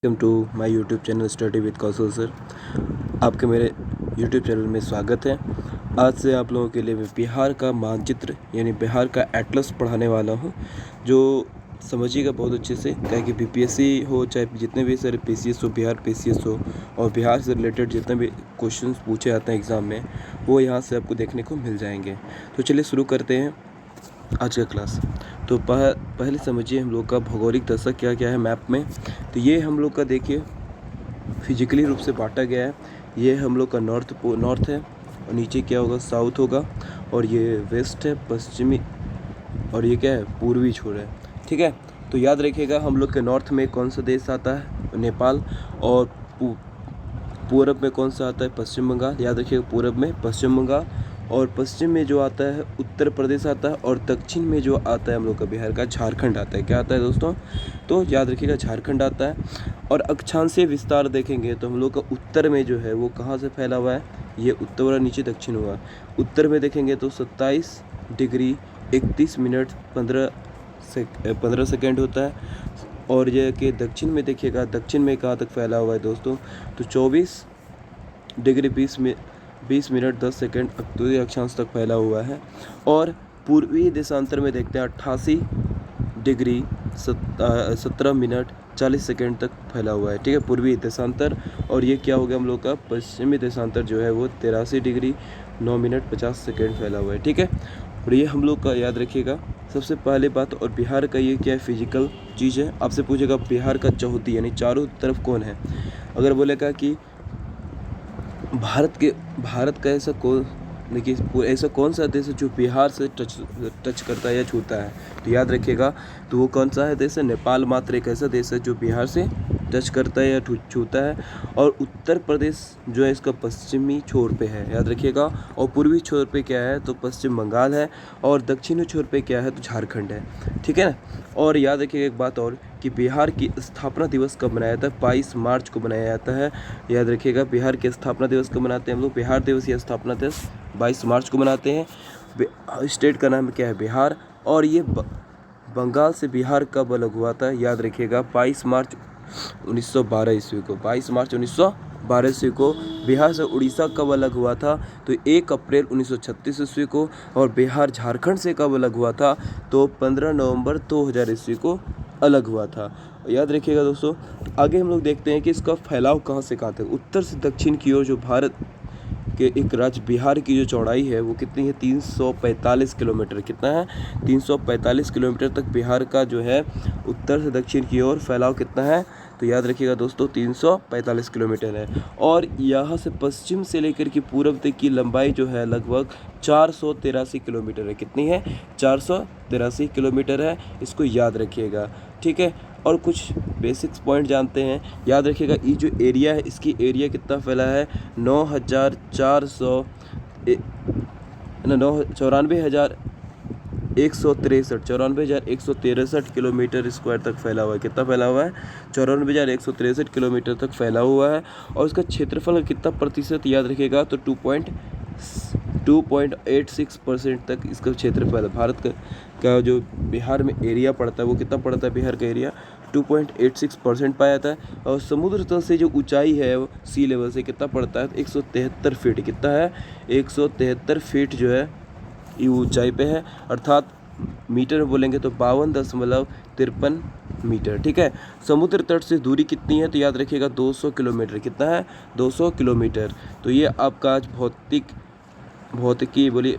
Welcome to my YouTube channel study with Kaushal sir. आपके मेरे YouTube channel में स्वागत है। आज से आप लोगों के लिए मैं बिहार का मानचित्र यानी बिहार का एटलस पढ़ाने वाला हूं, जो समझिएगा बहुत अच्छे से। क्या कि बीपीएससी हो चाहे जितने भी सारे पीसीएस हो, बिहार पीसीएस हो, और बिहार से रिलेटेड जितने भी क्वेश्चन पूछे जाते हैं एग्ज़ाम में, वो यहाँ से आपको देखने को मिल जाएंगे। तो चलिए शुरू करते हैं आज का क्लास। तो पहले समझिए हम लोग का भौगोलिक दशा क्या क्या है मैप में। तो ये हम लोग का देखिए फिजिकली रूप से बांटा गया है। ये हम लोग का नॉर्थ है, और नीचे क्या होगा, साउथ होगा, और ये वेस्ट है, पश्चिमी, और ये क्या है, पूर्वी छोर है। ठीक है, तो याद रखिएगा हम लोग के नॉर्थ में कौन सा देश आता है, नेपाल, और पूरब में कौन सा आता है, पश्चिम बंगाल। याद रखिएगा पूरब में पश्चिम बंगाल, और पश्चिम में जो आता है उत्तर प्रदेश आता है, और दक्षिण में जो आता है हम लोग का बिहार का झारखंड आता है। क्या आता है दोस्तों, तो याद रखिएगा झारखंड आता है। और अक्षांशीय विस्तार देखेंगे तो हम लोग का उत्तर में जो है वो कहाँ से फैला हुआ है, ये उत्तर वाला नीचे दक्षिण हुआ। उत्तर में देखेंगे तो 27 डिग्री 31 मिनट 15 सेकेंड होता है। और ये कि दक्षिण में देखिएगा, दक्षिण में कहाँ तक फैला हुआ है दोस्तों, तो 24 डिग्री 20 मिनट 10 सेकेंड उत्तरी अक्षांश तक फैला हुआ है। और पूर्वी देशांतर में देखते हैं 88 डिग्री 17 मिनट 40 सेकेंड तक फैला हुआ है। ठीक है, पूर्वी देशांतर। और ये क्या हो गया हम लोग का पश्चिमी देशांतर जो है वो 83 डिग्री 9 मिनट 50 सेकेंड फैला हुआ है। ठीक है, और ये हम लोग का याद रखिएगा सबसे पहले बात। और बिहार का ये क्या है, फिजिकल चीज़ है। आपसे पूछेगा बिहार का चौहद्दी यानी चारों तरफ कौन है। अगर बोलेगा कि भारत का ऐसा कौन, देखिए ऐसा कौन सा देश है जो बिहार से टच करता है या छूता है, तो याद रखिएगा तो वो कौन सा है देश है, नेपाल मात्र एक ऐसा देश है जो बिहार से टच करता है या छूता है। और उत्तर प्रदेश जो है इसका पश्चिमी छोर पे है, याद रखिएगा। और पूर्वी छोर पे क्या है, तो पश्चिम बंगाल है। और दक्षिणी छोर पे क्या है, तो झारखंड है। ठीक है ना। और याद रखिएगा एक बात और, कि बिहार की स्थापना दिवस कब मनाया जाता है, 22 मार्च को मनाया जाता है। याद रखिएगा बिहार की स्थापना दिवस कब मनाते हैं हम लोग, बिहार दिवस या स्थापना दिवस 22 मार्च को मनाते हैं। स्टेट का नाम क्या है, बिहार। और ये बंगाल से बिहार कब अलग हुआ था, याद रखिएगा 22 मार्च 1912 ईस्वी को। 22 मार्च 1912 ईस्वी को बिहार से उड़ीसा कब अलग हुआ था, तो 1 अप्रैल 1936 ईस्वी को। और बिहार झारखंड से कब अलग हुआ था, तो 15 नवंबर 2000 ईस्वी को अलग हुआ था। याद रखिएगा दोस्तों। आगे हम लोग देखते हैं कि इसका फैलाव कहाँ से कहाँ तक, उत्तर से दक्षिण की ओर जो भारत के एक राज्य बिहार की जो चौड़ाई है वो कितनी है, 345 किलोमीटर। कितना है, 345 किलोमीटर तक बिहार का जो है उत्तर से दक्षिण की ओर फैलाव कितना है, तो याद रखिएगा दोस्तों 345 किलोमीटर है। और यहाँ से पश्चिम से लेकर के पूर्व तक की लंबाई जो है लगभग 483 किलोमीटर है। कितनी है, 483 किलोमीटर है। इसको याद रखिएगा। ठीक है, और कुछ बेसिक्स पॉइंट जानते हैं। याद रखिएगा ये जो एरिया है, इसकी एरिया कितना फैला है, 94,163 किलोमीटर स्क्वायर तक फैला हुआ है। कितना फैला हुआ है, 94,163 किलोमीटर तक फैला हुआ है। और इसका क्षेत्रफल कितना प्रतिशत, याद रखिएगा तो 2.86% तक इसका क्षेत्रफल है। भारत का जो बिहार में एरिया पड़ता है वो कितना पड़ता है, बिहार का एरिया 2.86% पाया जाता है। और समुद्र तल से जो ऊंचाई है वो सी लेवल से कितना पड़ता है, 173 फीट। कितना है, 173 फीट जो है ये ऊंचाई पे है। अर्थात मीटर में बोलेंगे तो 52.53 मीटर। ठीक है, समुद्र तट से दूरी कितनी है, तो याद रखिएगा 200 किलोमीटर। कितना है, 200 किलोमीटर। तो ये आपका आज भौतिकी बोलिए